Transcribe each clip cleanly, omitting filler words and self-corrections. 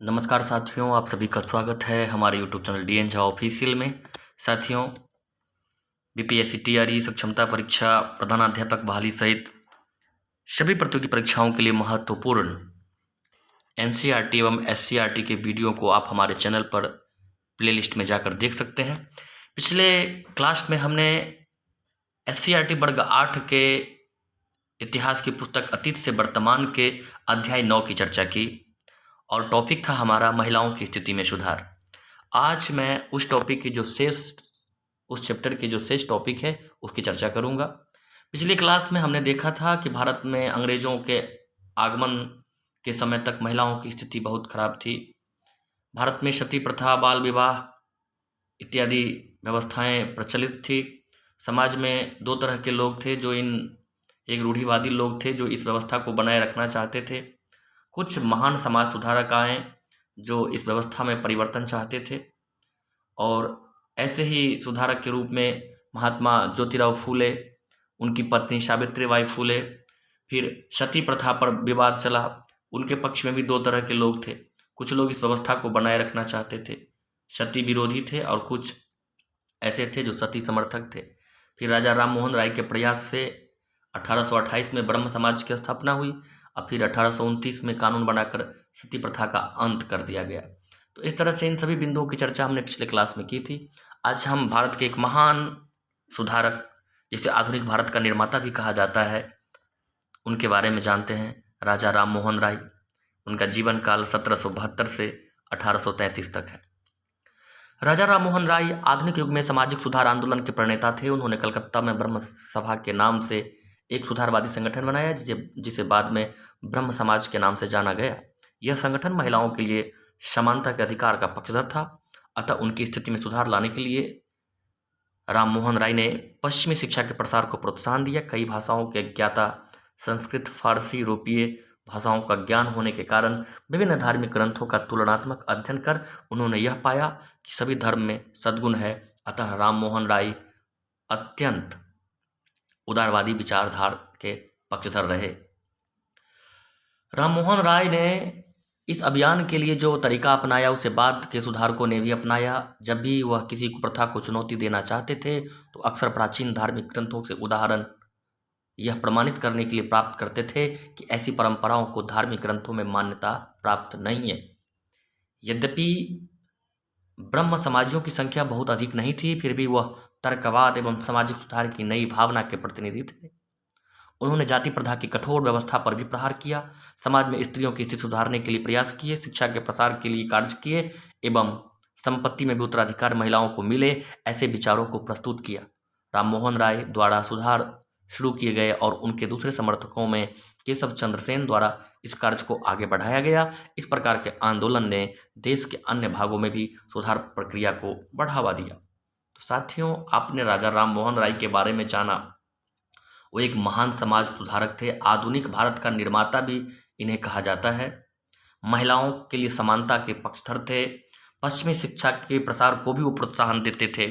नमस्कार साथियों, आप सभी का स्वागत है हमारे YouTube channel DN. Jha official में। साथियों, बीपीएससी टीआरई सक्षमता परीक्षा, प्रधानाध्यापक बहाली सहित सभी प्रतियोगी परीक्षाओं के लिए महत्वपूर्ण एनसीईआरटी एवं एससीईआरटी के वीडियो को आप हमारे चैनल पर प्लेलिस्ट में जाकर देख सकते हैं। पिछले क्लास में हमने एससीईआरटी वर्ग 8 के इतिहास की पुस्तक अतीत से वर्तमान के अध्याय 9 की चर्चा की और टॉपिक था हमारा महिलाओं की स्थिति में सुधार। आज मैं उस टॉपिक की उस चैप्टर के जो शेष टॉपिक है उसकी चर्चा करूंगा। पिछली क्लास में हमने देखा था कि भारत में अंग्रेजों के आगमन के समय तक महिलाओं की स्थिति बहुत खराब थी। भारत में सती प्रथा, बाल विवाह इत्यादि व्यवस्थाएं प्रचलित थी। समाज में दो तरह के लोग थे, एक रूढ़िवादी लोग थे जो इस व्यवस्था को बनाए रखना चाहते थे। कुछ महान समाज सुधारक आए जो इस व्यवस्था में परिवर्तन चाहते थे, और ऐसे ही सुधारक के रूप में महात्मा ज्योतिराव फूले, उनकी पत्नी सावित्रीबाई फूले। फिर सती प्रथा पर विवाद चला, उनके पक्ष में भी दो तरह के लोग थे। कुछ लोग इस व्यवस्था को बनाए रखना चाहते थे, सती विरोधी थे, और कुछ ऐसे थे जो सती समर्थक थे। फिर राजा राम मोहन राय के प्रयास से 1828 में ब्रह्म समाज की स्थापना हुई, और फिर 1829 में कानून बनाकर सती प्रथा का अंत कर दिया गया। तो इस तरह से इन सभी बिंदुओं की चर्चा हमने पिछले क्लास में की थी। आज हम भारत के एक महान सुधारक, जिसे आधुनिक भारत का निर्माता भी कहा जाता है, उनके बारे में जानते हैं। राजा राम मोहन राय। उनका जीवन काल 1772 से 1833 तक है। राजा राम मोहन राय आधुनिक युग में सामाजिक सुधार आंदोलन के प्रणेता थे। उन्होंने कलकत्ता में ब्रह्म सभा के नाम से एक सुधारवादी संगठन बनाया, जिसे बाद में ब्रह्म समाज के नाम से जाना गया। यह संगठन महिलाओं के लिए समानता के अधिकार का पक्षधर था। अतः उनकी स्थिति में सुधार लाने के लिए राम मोहन राय ने पश्चिमी शिक्षा के प्रसार को प्रोत्साहन दिया। कई भाषाओं के ज्ञाता, संस्कृत, फारसी, यूरोपीय भाषाओं का ज्ञान होने के कारण विभिन्न धार्मिक ग्रंथों का तुलनात्मक अध्ययन कर उन्होंने यह पाया कि सभी धर्म में सद्गुण है। अतः राम मोहन राय अत्यंत उदारवादी विचारधारा के पक्षधर रहे। राम मोहन राय ने इस अभियान के लिए जो तरीका अपनाया उसे बाद के सुधारकों ने भी अपनाया। जब भी वह किसी कुप्रथा को चुनौती देना चाहते थे तो अक्सर प्राचीन धार्मिक ग्रंथों से उदाहरण यह प्रमाणित करने के लिए प्राप्त करते थे कि ऐसी परंपराओं को धार्मिक ग्रंथों में मान्यता प्राप्त नहीं है। यद्यपि ब्रह्म समाजियों की संख्या बहुत अधिक नहीं थी, फिर भी वह तर्कवाद एवं सामाजिक सुधार की नई भावना के प्रतिनिधि थे। उन्होंने जाति प्रथा की कठोर व्यवस्था पर भी प्रहार किया, समाज में स्त्रियों की स्थिति सुधारने के लिए प्रयास किए, शिक्षा के प्रसार के लिए कार्य किए एवं संपत्ति में भी उत्तराधिकार महिलाओं को मिले, ऐसे विचारों को प्रस्तुत किया। राम मोहन राय द्वारा सुधार शुरू किए गए और उनके दूसरे समर्थकों में केशव चंद्र सेन द्वारा इस कार्य को आगे बढ़ाया गया। इस प्रकार के आंदोलन ने देश के अन्य भागों में भी सुधार प्रक्रिया को बढ़ावा दिया। तो साथियों, आपने राजा राम मोहन राय के बारे में जाना। वो एक महान समाज सुधारक थे, आधुनिक भारत का निर्माता भी इन्हें कहा जाता है। महिलाओं के लिए समानता के पक्षधर थे। पश्चिमी शिक्षा के प्रसार को भी वो प्रोत्साहन देते थे।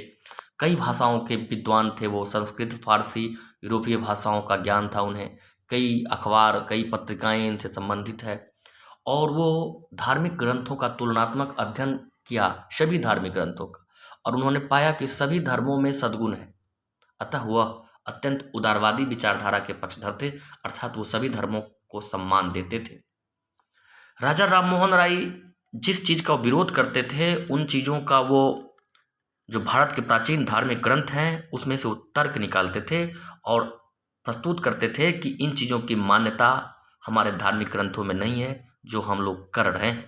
कई भाषाओं के विद्वान थे वो, संस्कृत, फारसी, यूरोपीय भाषाओं का ज्ञान था उन्हें। कई अखबार, कई पत्रिकाएं इनसे संबंधित है, और वो धार्मिक ग्रंथों का तुलनात्मक अध्ययन किया, सभी धार्मिक ग्रंथों का, और उन्होंने पाया कि सभी धर्मों में सद्गुण है। अतः वह अत्यंत उदारवादी विचारधारा के पक्षधर थे, अर्थात वो सभी धर्मों को सम्मान देते थे। राजा राम मोहन राय जिस चीज का विरोध करते थे, उन चीजों का वो जो भारत के प्राचीन धार्मिक ग्रंथ हैं उसमें से वो तर्क निकालते थे और प्रस्तुत करते थे कि इन चीज़ों की मान्यता हमारे धार्मिक ग्रंथों में नहीं है जो हम लोग कर रहे हैं।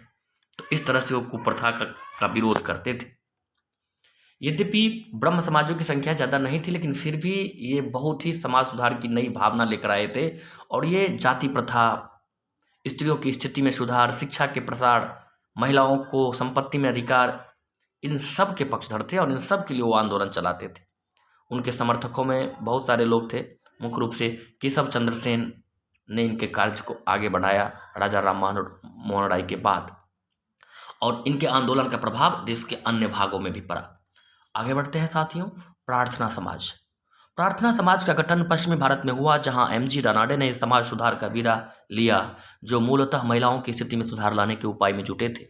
तो इस तरह से वो कुप्रथा का विरोध करते थे। यद्यपि ब्रह्म समाजों की संख्या ज़्यादा नहीं थी, लेकिन फिर भी ये बहुत ही समाज सुधार की नई भावना लेकर आए थे, और ये जाति प्रथा, स्त्रियों की स्थिति में सुधार, शिक्षा के प्रसार, महिलाओं को संपत्ति में अधिकार, इन सब के पक्षधर थे और इन सब के लिए वो आंदोलन चलाते थे। उनके समर्थकों में बहुत सारे लोग थे। मुख्य रूप से केशव चंद्र सेन ने इनके कार्य को आगे बढ़ाया राजा राम मोहन राय के बाद, और इनके आंदोलन का प्रभाव देश के अन्य भागों में भी पड़ा। आगे बढ़ते हैं साथियों। प्रार्थना समाज। प्रार्थना समाज का गठन पश्चिमी भारत में हुआ, जहां एमजी रानाडे ने समाज सुधार का बीड़ा लिया, जो मूलतः महिलाओं की स्थिति में सुधार लाने के उपाय में जुटे थे।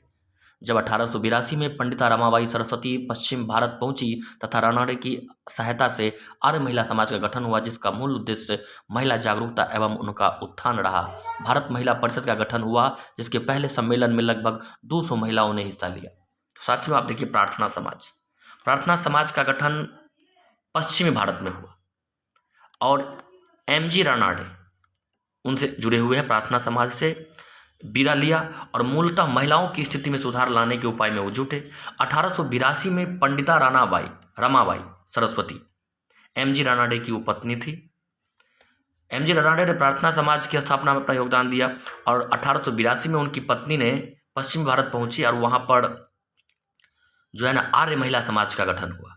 जब 1882 में पंडिता रमाबाई सरस्वती पश्चिम भारत पहुंची तथा रानड़े की सहायता से आर्य महिला समाज का गठन हुआ, जिसका मूल उद्देश्य महिला जागरूकता एवं उनका उत्थान रहा। भारत महिला परिषद का गठन हुआ, जिसके पहले सम्मेलन में लगभग 200 महिलाओं ने हिस्सा लिया। तो साथियों, आप देखिए प्रार्थना समाज का गठन पश्चिमी भारत में हुआ और MG रानाडे उनसे जुड़े हुए हैं, प्रार्थना समाज से बीरा लिया और मूलतः महिलाओं की स्थिति में सुधार लाने के उपाय में वो जुटे। 1882 में पंडिता रमाबाई सरस्वती MG रानाडे की वो पत्नी थी। MG रानाडे ने प्रार्थना समाज की स्थापना में अपना योगदान दिया और 1882 में उनकी पत्नी ने पश्चिमी भारत पहुंची और वहां पर जो है ना आर्य महिला समाज का गठन हुआ।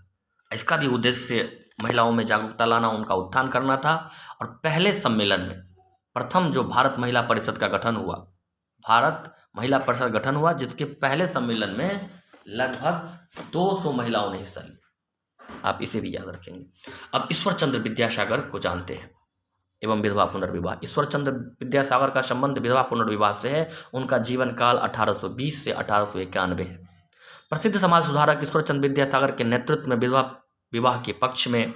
इसका भी उद्देश्य महिलाओं में जागरूकता लाना, उनका उत्थान करना था। और पहले सम्मेलन में प्रथम जो भारत महिला परिषद का गठन हुआ, जिसके पहले सम्मेलन में लगभग 200 महिलाओं ने हिस्सा लिया। आप इसे भी याद रखेंगे। अब ईश्वर चंद्र विद्यासागर को जानते हैं एवं विधवा पुनर्विवाह। ईश्वर चंद्र विद्यासागर का संबंध विधवा पुनर्विवाह से है। उनका जीवन काल 1820 से 1891 है। प्रसिद्ध समाज सुधारक ईश्वर चंद्र विद्यासागर के नेतृत्व में विधवा विवाह के पक्ष में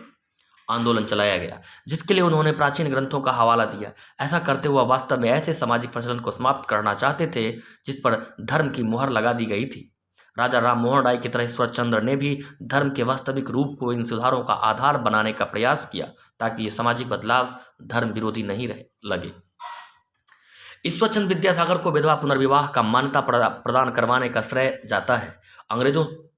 आंदोलन चलाया गया, जिसके लिए उन्होंने प्राचीन ग्रंथों का हवाला दिया। ऐसा करते हुए वास्तव में ऐसे सामाजिक प्रचलन को समाप्त करना चाहते थे जिस पर धर्म की मुहर लगा दी गई थी। राजा राम मोहन राय की तरह ईश्वर चंद्र ने भी धर्म के वास्तविक रूप को इन सुधारों का आधार बनाने का प्रयास किया, ताकि ये सामाजिक बदलाव धर्म विरोधी नहीं लगे। ईश्वर चंद्र विद्यासागर को विधवा पुनर्विवाह का मान्यता प्रदान करवाने का श्रेय जाता है।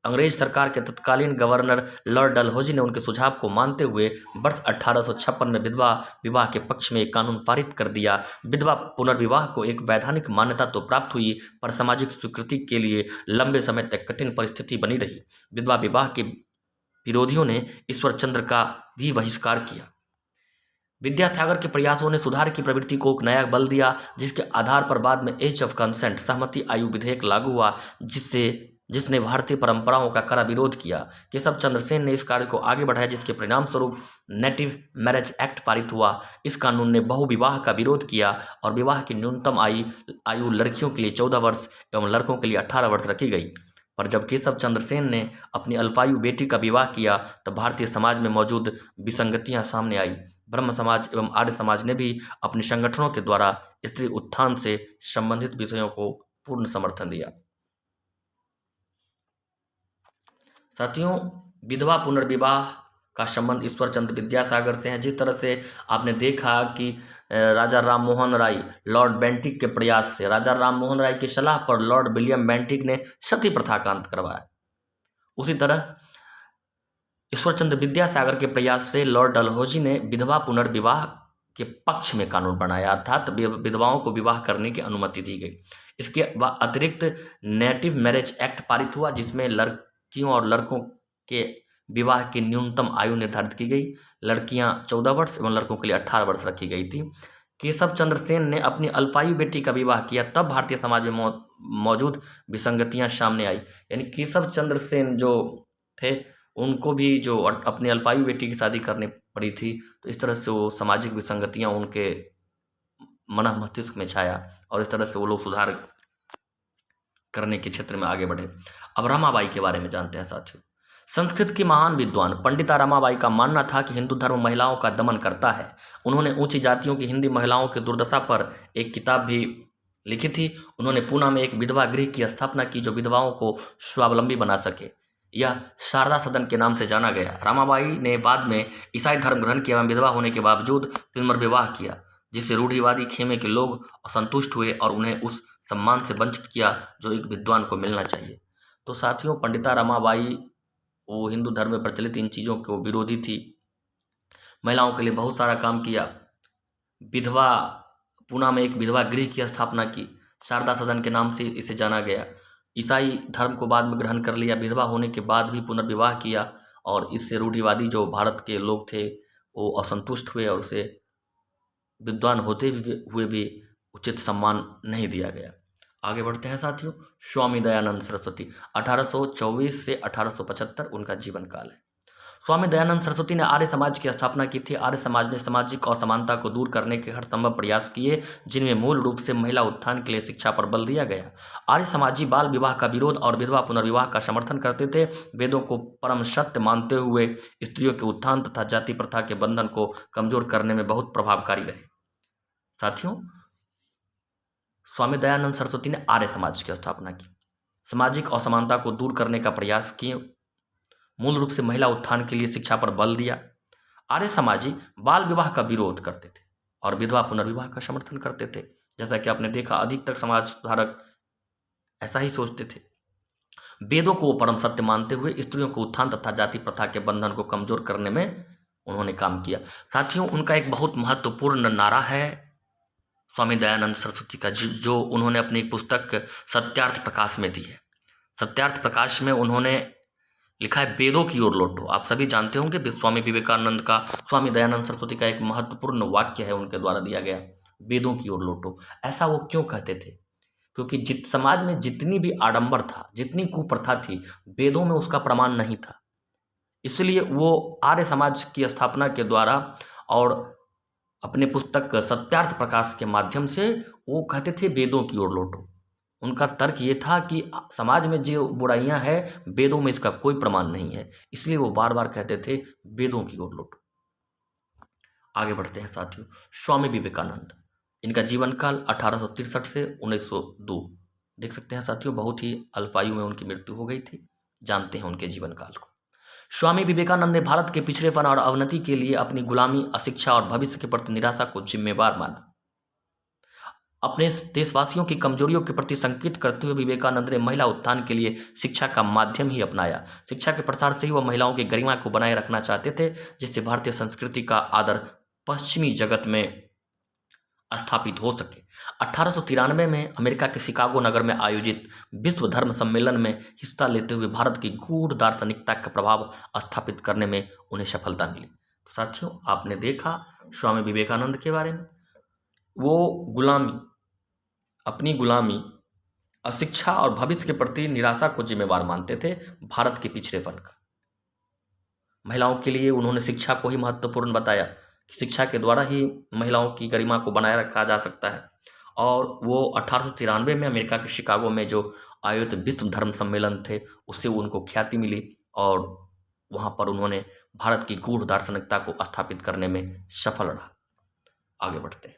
अंग्रेज सरकार के तत्कालीन गवर्नर लॉर्ड डलहौजी ने उनके सुझाव को मानते हुए वर्ष 1856 में विधवा विवाह के पक्ष में एक कानून पारित कर दिया। विधवा पुनर्विवाह को एक वैधानिक मान्यता तो प्राप्त हुई, पर सामाजिक स्वीकृति के लिए लंबे समय तक कठिन परिस्थिति बनी रही। विधवा विवाह के विरोधियों ने ईश्वर चंद्र का भी बहिष्कार किया। विद्यासागर के प्रयासों ने सुधार की प्रवृत्ति को एक नया बल दिया, जिसके आधार पर बाद में एज ऑफ कंसेंट सहमति आयु विधेयक लागू हुआ, जिसने भारतीय परंपराओं का कड़ा विरोध किया। केशव चंद्र सेन ने इस कार्य को आगे बढ़ाया, जिसके परिणाम स्वरूप नेटिव मैरिज एक्ट पारित हुआ। इस कानून ने बहुविवाह का विरोध किया और विवाह की न्यूनतम आयु लड़कियों के लिए 14 वर्ष एवं लड़कों के लिए 18 वर्ष रखी गई। पर जब केशव चंद्र सेन ने अपनी अल्पायु बेटी का विवाह किया, तब भारतीय समाज में मौजूद विसंगतियां सामने आई। ब्रह्म समाज एवं आर्य समाज ने भी अपने संगठनों के द्वारा स्त्री उत्थान से संबंधित विषयों को पूर्ण समर्थन दिया। साथियों, विधवा पुनर्विवाह का संबंध ईश्वर चंद्र विद्यासागर से है। जिस तरह से आपने देखा कि राजा राम मोहन राय लॉर्ड बेंटिक के प्रयास से, राजा राम मोहन राय की सलाह पर लॉर्ड विलियम बेंटिक ने सती प्रथा का अंत करवाया, उसी तरह ईश्वर चंद्र विद्यासागर के प्रयास से लॉर्ड डलहौजी ने विधवा पुनर्विवाह के पक्ष में कानून बनाया, अर्थात विधवाओं को विवाह करने की अनुमति दी गई। इसके अतिरिक्त नेटिव मैरिज एक्ट पारित हुआ, जिसमें लड़कियों और लड़कों के विवाह की न्यूनतम आयु निर्धारित की गई। लड़कियां 14 वर्ष एवं लड़कों के लिए 18 वर्ष रखी गई थी। केशव चंद्र सेन ने अपनी अल्पायु बेटी का विवाह किया, तब भारतीय समाज में मौजूद विसंगतियां सामने आई। यानी केशव चंद्र सेन जो थे, उनको भी जो अपनी अल्पायु बेटी की शादी करनी पड़ी थी, तो इस तरह से वो सामाजिक विसंगतियां उनके मन मस्तिष्क में छाया और इस तरह से वो लोग सुधार करने के क्षेत्र में आगे बढ़े। अब रमाबाई के बारे में जानते हैं साथियों। संस्कृत की महान विद्वान पंडिता रमाबाई का मानना था कि हिंदू धर्म महिलाओं का दमन करता है। उन्होंने ऊंची जातियों की हिंदी महिलाओं की दुर्दशा पर एक किताब भी लिखी थी। उन्होंने पूना में एक विधवा गृह की स्थापना की, जो विधवाओं को स्वावलंबी बना सके। यह शारदा सदन के नाम से जाना गया। रमाबाई ने बाद में ईसाई धर्म ग्रहण किया एवं विधवा होने के बावजूद पुनर्विवाह किया, जिससे रूढ़िवादी खेमे के लोग असंतुष्ट हुए और उन्हें उस सम्मान से वंचित किया जो एक विद्वान को मिलना चाहिए। तो साथियों, पंडिता रमाबाई वो हिंदू धर्म में प्रचलित इन चीज़ों के विरोधी थी। महिलाओं के लिए बहुत सारा काम किया। पूना में एक विधवा गृह की स्थापना की, शारदा सदन के नाम से इसे जाना गया। ईसाई धर्म को बाद में ग्रहण कर लिया। विधवा होने के बाद भी पुनर्विवाह किया और इससे रूढ़िवादी जो भारत के लोग थे वो असंतुष्ट हुए और उसे विद्वान होते हुए भी उचित सम्मान नहीं दिया गया। आगे बढ़ते हैं साथियों। स्वामी दयानंद सरस्वती 1824 से 1875 उनका जीवन काल है। स्वामी दयानंद सरस्वती ने आर्य समाज की स्थापना की थी। आर्य समाज ने सामाजिक असमानता को दूर करने के हर संभव प्रयास किए, जिनमें मूल रूप से महिला उत्थान के लिए शिक्षा पर बल दिया गया। आर्य समाजी बाल विवाह का विरोध और विधवा पुनर्विवाह का समर्थन करते थे। वेदों को परम सत्य मानते हुए स्त्रियों के उत्थान तथा जाति प्रथा के बंधन को कमजोर करने में बहुत प्रभावकारी रहे। साथियों, स्वामी दयानंद सरस्वती ने आर्य समाज की स्थापना की, सामाजिक असमानता को दूर करने का प्रयास किए, मूल रूप से महिला उत्थान के लिए शिक्षा पर बल दिया। आर्य समाजी बाल विवाह का विरोध करते थे और विधवा पुनर्विवाह का समर्थन करते थे। जैसा कि आपने देखा, अधिकतर समाज सुधारक ऐसा ही सोचते थे। वेदों को परम सत्य मानते हुए स्त्रियों को उत्थान तथा जाति प्रथा के बंधन को कमजोर करने में उन्होंने काम किया। साथियों, उनका एक बहुत महत्वपूर्ण नारा है स्वामी दयानंद सरस्वती का, जो उन्होंने अपनी पुस्तक सत्यार्थ प्रकाश में दी है। सत्यार्थ प्रकाश में उन्होंने लिखा है, वेदों की ओर लौटो। आप सभी जानते होंगे स्वामी विवेकानंद का, स्वामी दयानंद सरस्वती का एक महत्वपूर्ण वाक्य है उनके द्वारा दिया गया, वेदों की ओर लौटो। ऐसा वो क्यों कहते थे? क्योंकि समाज में जितनी भी आडंबर था, जितनी कुप्रथा थी, वेदों में उसका प्रमाण नहीं था। इसलिए वो आर्य समाज की स्थापना के द्वारा और अपने पुस्तक सत्यार्थ प्रकाश के माध्यम से वो कहते थे वेदों की ओर लौटो। उनका तर्क ये था कि समाज में जो बुराइयां हैं, वेदों में इसका कोई प्रमाण नहीं है, इसलिए वो बार बार कहते थे वेदों की ओर लौटो। आगे बढ़ते हैं साथियों। स्वामी विवेकानंद, इनका जीवन काल 1863 से 1902। देख सकते हैं साथियों, बहुत ही अल्पायु में उनकी मृत्यु हो गई थी। जानते हैं उनके जीवन काल को। स्वामी विवेकानंद ने भारत के पिछड़ेपन और अवनति के लिए अपनी गुलामी, अशिक्षा और भविष्य के प्रति निराशा को जिम्मेवार माना। अपने देशवासियों की कमजोरियों के प्रति संकेत करते हुए विवेकानंद ने महिला उत्थान के लिए शिक्षा का माध्यम ही अपनाया। शिक्षा के प्रसार से ही वह महिलाओं की गरिमा को बनाए रखना चाहते थे, जिससे भारतीय संस्कृति का आदर पश्चिमी जगत में स्थापित हो सके। 1893 में अमेरिका के शिकागो नगर में आयोजित विश्व धर्म सम्मेलन में हिस्सा लेते हुए भारत की गूढ़ दार्शनिकता का प्रभाव स्थापित करने में उन्हें सफलता मिली। तो साथियों, आपने देखा स्वामी विवेकानंद के बारे में, वो अपनी गुलामी, अशिक्षा और भविष्य के प्रति निराशा को जिम्मेवार मानते थे, भारत के पिछड़ेपन का। महिलाओं के लिए उन्होंने शिक्षा को ही महत्वपूर्ण बताया कि शिक्षा के द्वारा ही महिलाओं की गरिमा को बनाए रखा जा सकता है। और वो 1893 में अमेरिका के शिकागो में जो आयोजित विश्व धर्म सम्मेलन थे, उससे उनको ख्याति मिली और वहाँ पर उन्होंने भारत की गूढ़ दार्शनिकता को स्थापित करने में सफल रहा। आगे बढ़ते हैं।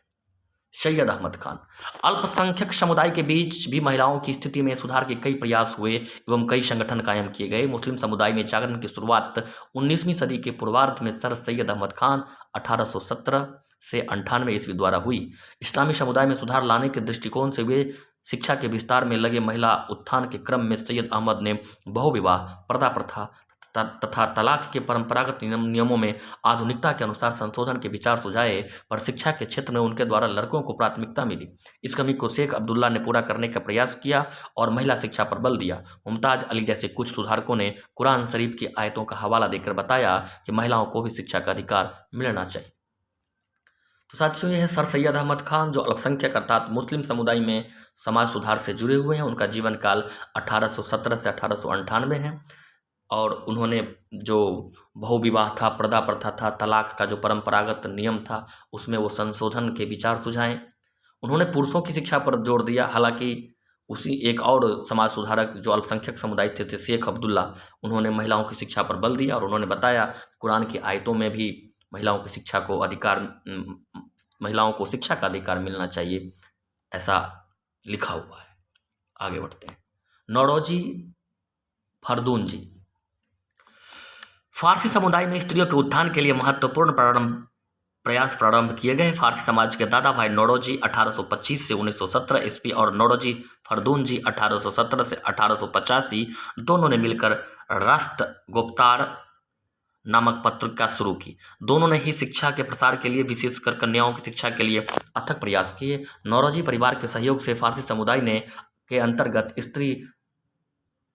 सैयद अहमद खान, अल्पसंख्यक समुदाय के बीच भी महिलाओं की स्थिति में सुधार के कई प्रयास हुए एवं कई संगठन कायम किए गए। मुस्लिम समुदाय में जागरण की शुरुआत 19वीं सदी के पूर्वार्ध में सर सैयद अहमद खान 1817 से 98 ईस्वी द्वारा हुई। इस्लामी समुदाय में सुधार लाने के दृष्टिकोण से वे शिक्षा के विस्तार में लगे। महिला उत्थान के क्रम में सैयद अहमद ने बहुविवाह, पर्दा प्रथा तथा तलाक के परंपरागत नियमों में आधुनिकता के अनुसार संशोधन के विचार सुझाए, पर शिक्षा के क्षेत्र में उनके द्वारा लड़कों को प्राथमिकता मिली। इस कमी को शेख अब्दुल्ला ने पूरा करने का प्रयास किया और महिला शिक्षा पर बल दिया। मुमताज अली जैसे कुछ सुधारकों ने कुरान शरीफ की आयतों का हवाला देकर बताया कि महिलाओं को भी शिक्षा का अधिकार मिलना चाहिए। तो साथियों, यह है सर सैयद अहमद खान, जो अल्पसंख्यक अर्थात मुस्लिम समुदाय में समाज सुधार से जुड़े हुए हैं। उनका जीवन काल 1817 से 1898 है और उन्होंने जो बहुविवाह था, पर्दा प्रथा था, तलाक का जो परंपरागत नियम था, उसमें वो संशोधन के विचार सुझाए। उन्होंने पुरुषों की शिक्षा पर जोर दिया। हालांकि उसी एक और समाज सुधारक जो अल्पसंख्यक समुदाय थे शेख अब्दुल्ला, उन्होंने महिलाओं की शिक्षा पर बल दिया और उन्होंने बताया कुरान की आयतों में भी महिलाओं की शिक्षा को महिलाओं को शिक्षा का अधिकार मिलना चाहिए, ऐसा लिखा हुआ है। आगे बढ़ते हैं। नौरोजी फरदून जी, फारसी समुदाय में स्त्रियों के उत्थान के लिए महत्वपूर्ण प्रयास प्रारंभ किए गए। फारसी समाज के दादा भाई नौरोजी 1825 से 1917 ईस्वी और नौरोजी फरदून जी 1817 से 1885 दोनों ने मिलकर राष्ट्र गुप्तार नामक पत्रिका शुरू की। दोनों ने ही शिक्षा के प्रसार के लिए, विशेषकर कन्याओं की शिक्षा के लिए अथक प्रयास किए। नौरोजी परिवार के सहयोग से फारसी समुदाय के अंतर्गत स्त्री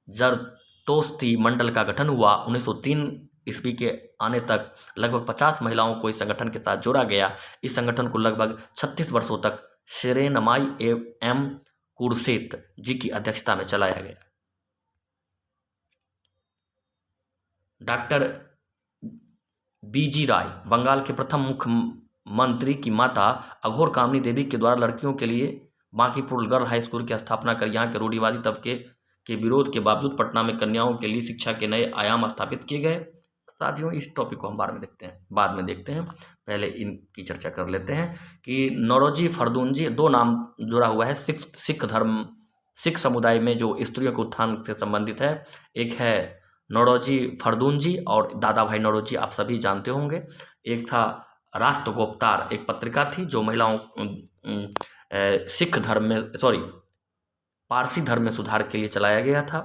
जरतोस्ती मंडल का गठन हुआ। 1903 ईस्वी के आने तक लगभग 50 महिलाओं को इस संगठन के साथ जोड़ा गया। इस संगठन को लगभग 36 वर्षों तक शेरेनमाई एम कुरसेत जी की अध्यक्षता में चलाया गया। डॉक्टर बीजी राय, बंगाल के प्रथम मुख्यमंत्री की माता अघोर कामनी देवी के द्वारा लड़कियों के लिए बांकीपुर गर्ल हाई स्कूल की स्थापना कर यहाँ के रूढ़िवादी तबके के विरोध के बावजूद पटना में कन्याओं के लिए शिक्षा के नए आयाम स्थापित किए गए। साथियों, इस टॉपिक को हम बाद में देखते हैं, पहले इनकी चर्चा कर लेते हैं कि नौरोजी फरदूनजी, दो नाम जुड़ा हुआ है सिख समुदाय में जो स्त्रियों के उत्थान से संबंधित है। एक है नौरोजी फरदूनजी और दादा भाई नौरोजी, आप सभी जानते होंगे। एक था राष्ट्रगोप्तार, एक पत्रिका थी जो महिलाओं पारसी धर्म में सुधार के लिए चलाया गया था।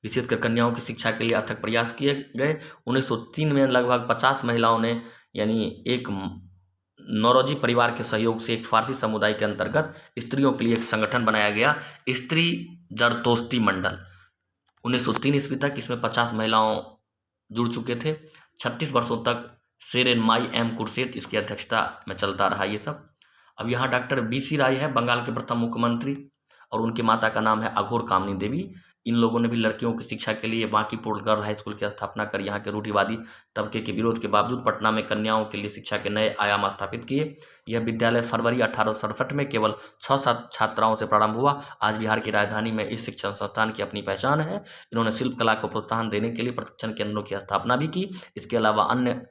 विशेषकर कन्याओं की शिक्षा के लिए अथक प्रयास किए गए। 1903 में लगभग 50 महिलाओं ने, यानी एक नौरोजी परिवार के सहयोग से एक फारसी समुदाय के अंतर्गत स्त्रियों के लिए एक संगठन बनाया गया, स्त्री जरदोस्ती मंडल। 1903 ईस्वी तक इसमें 50 महिलाओं जुड़ चुके थे। 36 वर्षों तक सेरेन माई एम कुरसेट इसकी अध्यक्षता में चलता रहा ये सब। अब यहाँ डॉक्टर बीसी राय है, बंगाल के प्रथम मुख्यमंत्री, और उनकी माता का नाम है अघोर कामनी देवी। इन लोगों ने भी लड़कियों की शिक्षा के लिए बांकीपुर गर्ल हाई स्कूल की स्थापना कर यहाँ के रूढ़िवादी तबके के विरोध के बावजूद पटना में कन्याओं के लिए शिक्षा के नए आयाम स्थापित किए। यह विद्यालय फरवरी 1867 में केवल 6-7 छात्राओं से प्रारंभ हुआ। आज बिहार की राजधानी में इस शिक्षण संस्थान की अपनी पहचान है। इन्होंने शिल्पकला को प्रोत्साहन देने के लिए प्रशिक्षण केंद्रों की स्थापना भी की। इसके अलावा अन्य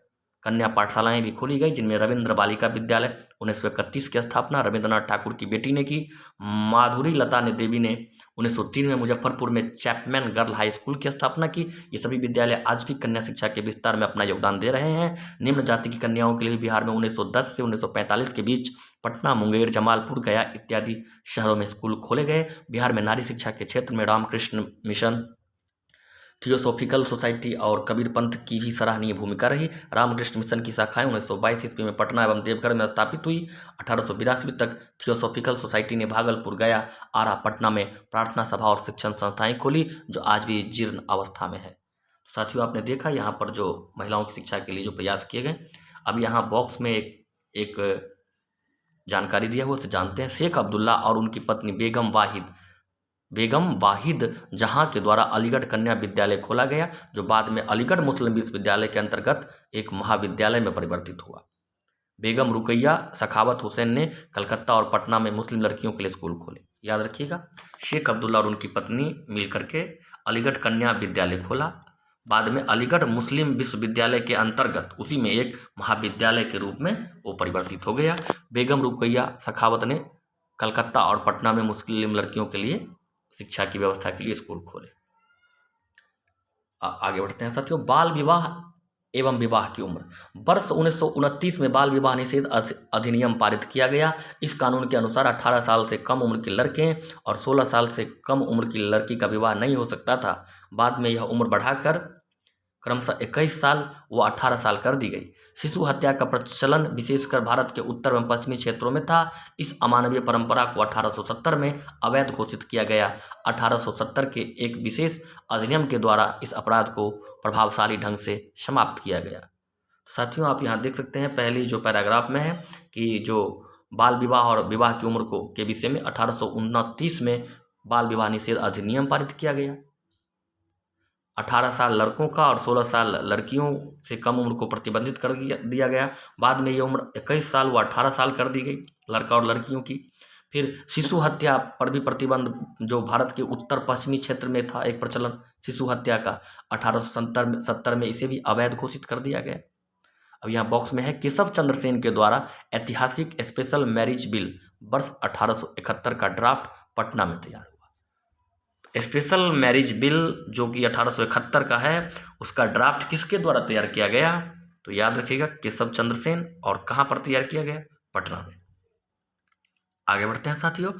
कन्या पाठशालाएं भी खोली गई, जिनमें रविंद्र बालिका विद्यालय 1931 की स्थापना रविंद्रनाथ ठाकुर की बेटी ने की। माधुरी लता ने देवी ने 1903 में मुजफ्फरपुर में चैपमैन गर्ल हाई स्कूल की स्थापना की। ये सभी विद्यालय आज भी कन्या शिक्षा के विस्तार में अपना योगदान दे रहे हैं। निम्न जाति की कन्याओं के लिए बिहार में 1910 से 1945 के बीच पटना, मुंगेर, जमालपुर, गया इत्यादि शहरों में स्कूल खोले गए। बिहार में नारी शिक्षा के क्षेत्र में रामकृष्ण मिशन, थियोसॉफिकल सोसाइटी और कबीर पंथ की भी सराहनीय भूमिका रही। रामकृष्ण मिशन की शाखाएं 1922 ईस्वी में पटना एवं देवघर में स्थापित हुई। 1882 तक थियोसॉफिकल सोसाइटी ने भागलपुर, गया, आरा, पटना में प्रार्थना सभा और शिक्षण संस्थाएं खोली, जो आज भी जीर्ण अवस्था में है। साथियों, आपने देखा यहाँ पर जो महिलाओं की शिक्षा के लिए जो प्रयास किए गए। अब यहाँ बॉक्स में एक जानकारी दिया हुआ, उसे जानते हैं। शेख अब्दुल्ला और उनकी पत्नी बेगम वाहिद जहां के द्वारा अलीगढ़ कन्या विद्यालय खोला गया, जो बाद में अलीगढ़ मुस्लिम विश्वविद्यालय के अंतर्गत एक महाविद्यालय में परिवर्तित हुआ। बेगम रुकैया सखावत हुसैन ने कलकत्ता और पटना में मुस्लिम लड़कियों के लिए स्कूल खोले। याद रखिएगा, शेख अब्दुल्ला और उनकी पत्नी मिलकर के अलीगढ़ कन्या विद्यालय खोला। बाद में अलीगढ़ मुस्लिम विश्वविद्यालय के अंतर्गत उसी में एक महाविद्यालय के रूप में वो परिवर्तित हो गया। बेगम रुकैया सखावत ने कलकत्ता और पटना में मुस्लिम लड़कियों के लिए शिक्षा की व्यवस्था के लिए स्कूल खोले। आगे बढ़ते हैं साथियों। बाल विवाह एवं विवाह की उम्र। वर्ष 1929 में बाल विवाह निषेध अधिनियम पारित किया गया। इस कानून के अनुसार 18 साल से कम उम्र के लड़के और 16 साल से कम उम्र की लड़की का विवाह नहीं हो सकता था। बाद में यह उम्र बढ़ाकर क्रमशः 21 साल व 18 साल कर दी गई। शिशु हत्या का प्रचलन विशेषकर भारत के उत्तर एवं पश्चिमी क्षेत्रों में था। इस अमानवीय परंपरा को 1870 में अवैध घोषित किया गया। 1870 के एक विशेष अधिनियम के द्वारा इस अपराध को प्रभावशाली ढंग से समाप्त किया गया। साथियों, आप यहाँ देख सकते हैं पहली जो पैराग्राफ में है कि जो बाल विवाह और विवाह की उम्र को के विषय में 1829 में बाल विवाह निषेध अधिनियम पारित किया गया। 18 साल लड़कों का और 16 साल लड़कियों से कम उम्र को प्रतिबंधित कर दिया गया। बाद में ये उम्र 21 साल व 18 साल कर दी गई लड़का और लड़कियों की। फिर शिशु हत्या पर भी प्रतिबंध, जो भारत के उत्तर पश्चिमी क्षेत्र में था एक प्रचलन शिशु हत्या का, 1870 में इसे भी अवैध घोषित कर दिया गया। अब यहाँ बॉक्स में है केशव चंद्र सेन के द्वारा ऐतिहासिक स्पेशल मैरिज बिल वर्ष 1871 का ड्राफ्ट पटना में तैयार हुआ। स्पेशल मैरिज बिल जो कि 1871 का है, उसका ड्राफ्ट किसके द्वारा तैयार किया गया? तो याद रखिएगा, केशव चंद्र सेन। और कहाँ पर तैयार किया गया? पटना में। आगे बढ़ते हैं साथियों,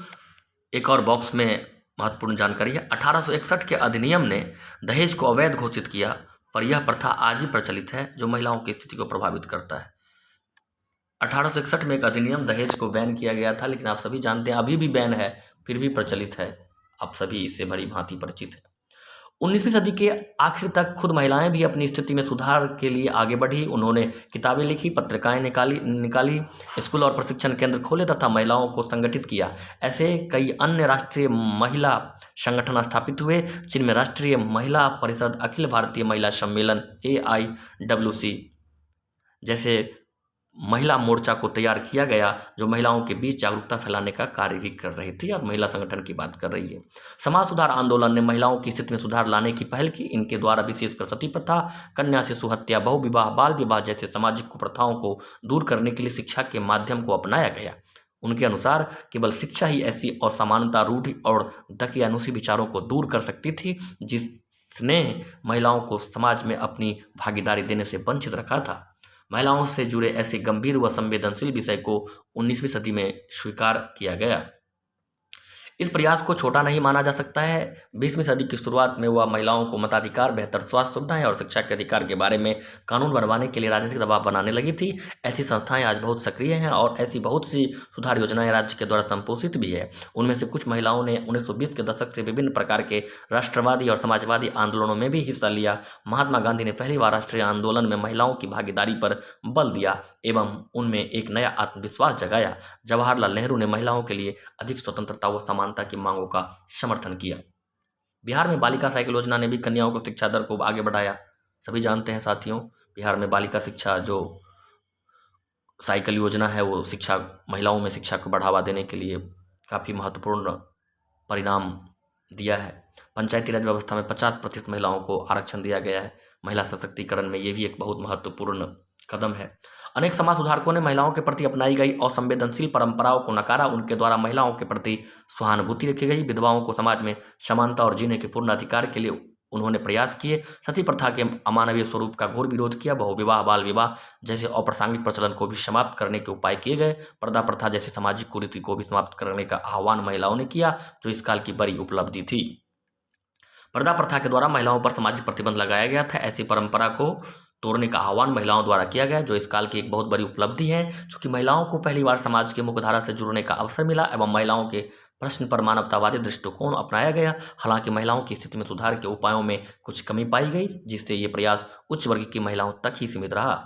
एक और बॉक्स में महत्वपूर्ण जानकारी है। 1861 के अधिनियम ने दहेज को अवैध घोषित किया, पर यह प्रथा आज भी प्रचलित है जो महिलाओं की स्थिति को प्रभावित करता है। 1861 में एक अधिनियम दहेज को बैन किया गया था, लेकिन आप सभी जानते हैं अभी भी बैन है, फिर भी प्रचलित है। आप सभी इससे भली भांति परिचित हैं। 19वीं सदी के आखिर तक खुद महिलाएं भी अपनी स्थिति में सुधार के लिए आगे बढ़ी। उन्होंने किताबें लिखी, पत्रिकाएं निकाली, स्कूल और प्रशिक्षण केंद्र खोले तथा महिलाओं को संगठित किया। ऐसे कई अन्य राष्ट्रीय महिला संगठन स्थापित हुए, जिनमें राष्ट्रीय महिला परिषद, अखिल भारतीय महिला सम्मेलन AIWC, जैसे महिला मोर्चा को तैयार किया गया, जो महिलाओं के बीच जागरूकता फैलाने का कार्य भी कर रही थी और महिला संगठन की बात कर रही है। समाज सुधार आंदोलन ने महिलाओं की स्थिति में सुधार लाने की पहल की। इनके द्वारा विशेषकर सती प्रथा, कन्या शिशु हत्या, बहु विवाह, बाल विवाह जैसे सामाजिक कुप्रथाओं को दूर करने के लिए शिक्षा के माध्यम को अपनाया गया। उनके अनुसार केवल शिक्षा ही ऐसी असमानता, रूढ़ि और दकियानुसी विचारों को दूर कर सकती थी जिसने महिलाओं को समाज में अपनी भागीदारी देने से वंचित रखा था। महिलाओं से जुड़े ऐसे गंभीर व संवेदनशील विषय को 19वीं सदी में स्वीकार किया गया। इस प्रयास को छोटा नहीं माना जा सकता है। 20वीं सदी की शुरुआत में वह महिलाओं को मताधिकार, बेहतर स्वास्थ्य सुविधाएं और शिक्षा के अधिकार के बारे में कानून बनवाने के लिए राजनीतिक दबाव बनाने लगी थी। ऐसी संस्थाएं आज बहुत सक्रिय हैं और ऐसी बहुत सी सुधार योजनाएं राज्य के द्वारा संपोषित भी है। उनमें से कुछ महिलाओं ने 1920 के दशक से विभिन्न प्रकार के राष्ट्रवादी और समाजवादी आंदोलनों में भी हिस्सा लिया। महात्मा गांधी ने पहली बार राष्ट्रीय आंदोलन में महिलाओं की भागीदारी पर बल दिया एवं उनमें एक नया आत्मविश्वास जगाया। जवाहरलाल नेहरू ने महिलाओं के लिए अधिक स्वतंत्रता व समानता की मांगों का समर्थन किया। बिहार में बालिका साइकिल योजना ने भी कन्याओं को शिक्षा दर को आगे बढ़ाया। सभी जानते हैं साथियों, बिहार में बालिका शिक्षा जो साइकिल योजना है वो शिक्षा, महिलाओं में शिक्षा को बढ़ावा देने के लिए काफ़ी महत्वपूर्ण परिणाम दिया है। पंचायती राज व्यवस्था में 50% महिलाओं को आरक्षण दिया गया है। महिला सशक्तिकरण में ये भी एक बहुत महत्वपूर्ण कदम है। अनेक समाज सुधारकों ने महिलाओं के प्रति अपनाई गई असंवेदनशील परंपराओं को नकारा। उनके द्वारा महिलाओं के प्रति सहानुभूति रखी गई। विधवाओं को समाज में समानता और जीने के पूर्ण अधिकार के लिए उन्होंने प्रयास किए। सती प्रथा के अमानवीय स्वरूप का घोर विरोध किया। बहुविवाह, बाल विवाह जैसे अप्रासंगिक प्रचलन को भी समाप्त करने के उपाय किए गए। पर्दा प्रथा जैसी सामाजिक कुरीति को भी समाप्त करने का आह्वान महिलाओं ने किया, जो इस काल की बड़ी उपलब्धि थी। पर्दा प्रथा के द्वारा महिलाओं पर सामाजिक प्रतिबंध लगाया गया था। ऐसी परंपरा को तोड़ने का आह्वान महिलाओं द्वारा किया गया, जो इस काल की एक बहुत बड़ी उपलब्धि है। चूँकि महिलाओं को पहली बार समाज के मुख्यधारा से जुड़ने का अवसर मिला एवं महिलाओं के प्रश्न पर मानवतावादी दृष्टिकोण अपनाया गया। हालांकि महिलाओं की स्थिति में सुधार के उपायों में कुछ कमी पाई गई, जिससे ये प्रयास उच्च वर्ग की महिलाओं तक ही सीमित रहा।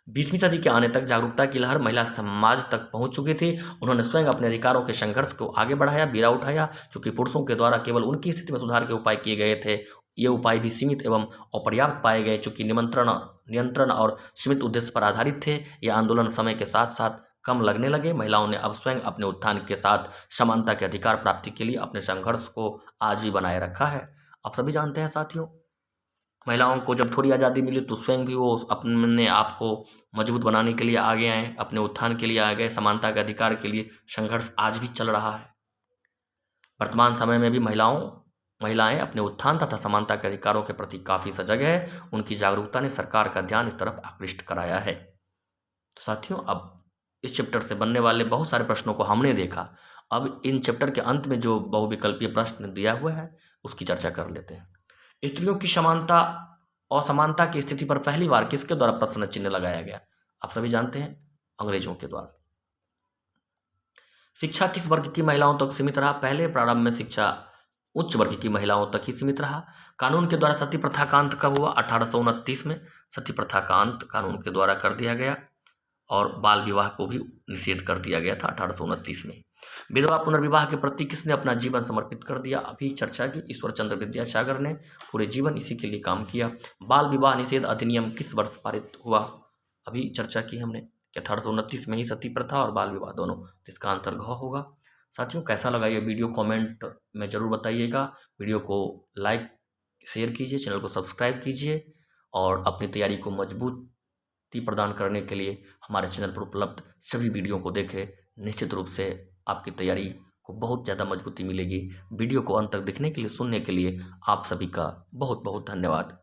20वीं सदी के आने तक जागरूकता की लहर महिला समाज तक पहुंच चुकी थी। उन्होंने स्वयं अपने अधिकारों के संघर्ष को आगे बढ़ाया, बीड़ा उठाया। चूँकि पुरुषों के द्वारा केवल उनकी स्थिति में सुधार के उपाय किए गए थे, ये उपाय भी सीमित एवं अपर्याप्त पाए गए। चूँकि नियंत्रण और सीमित उद्देश्य पर आधारित थे, ये आंदोलन समय के साथ साथ कम लगने लगे। महिलाओं ने अब स्वयं अपने उत्थान के साथ समानता के अधिकार प्राप्ति के लिए अपने संघर्ष को आज भी बनाए रखा है। आप सभी जानते हैं साथियों, महिलाओं को जब थोड़ी आज़ादी मिली तो स्वयं भी वो अपने आप को मजबूत बनाने के लिए आगे आए, अपने उत्थान के लिए आ गए। समानता के अधिकार के लिए संघर्ष आज भी चल रहा है। वर्तमान समय में भी महिलाएं अपने उत्थान तथा समानता के अधिकारों के प्रति काफ़ी सजग है। उनकी जागरूकता ने सरकार का ध्यान इस तरफ आकृष्ट कराया है। तो साथियों, अब इस चैप्टर से बनने वाले बहुत सारे प्रश्नों को हमने देखा। अब इन चैप्टर के अंत में जो बहुविकल्पीय प्रश्न दिया हुआ है उसकी चर्चा कर लेते हैं। स्त्रियों की असमानता की स्थिति पर पहली बार किसके द्वारा प्रश्न चिन्ह लगाया गया? आप सभी जानते हैं, अंग्रेजों के द्वारा। शिक्षा किस वर्ग की महिलाओं तक सीमित रहा? पहले प्रारंभ में शिक्षा उच्च वर्ग की महिलाओं तक ही सीमित रहा। कानून के द्वारा सती प्रथा का अंत कब हुआ? 1829 में सती प्रथा का अंत कानून के द्वारा कर दिया गया और बाल विवाह को भी निषेध कर दिया गया था 1829 में। विधवा पुनर्विवाह के प्रति किसने अपना जीवन समर्पित कर दिया? अभी चर्चा की, ईश्वर चंद्र विद्यासागर ने पूरे जीवन इसी के लिए काम किया। बाल विवाह निषेध अधिनियम किस वर्ष पारित हुआ? अभी चर्चा की हमने कि 1829 में ही सती प्रथा और बाल विवाह दोनों, इसका आंसर घ होगा। साथियों, कैसा लगा ये वीडियो कमेंट में ज़रूर बताइएगा। वीडियो को लाइक शेयर कीजिए, चैनल को सब्सक्राइब कीजिए और अपनी तैयारी को मजबूती प्रदान करने के लिए हमारे चैनल पर उपलब्ध सभी वीडियो को देखें। निश्चित रूप से आपकी तैयारी को बहुत ज़्यादा मजबूती मिलेगी। वीडियो को अंत तक देखने के लिए, सुनने के लिए आप सभी का बहुत बहुत धन्यवाद।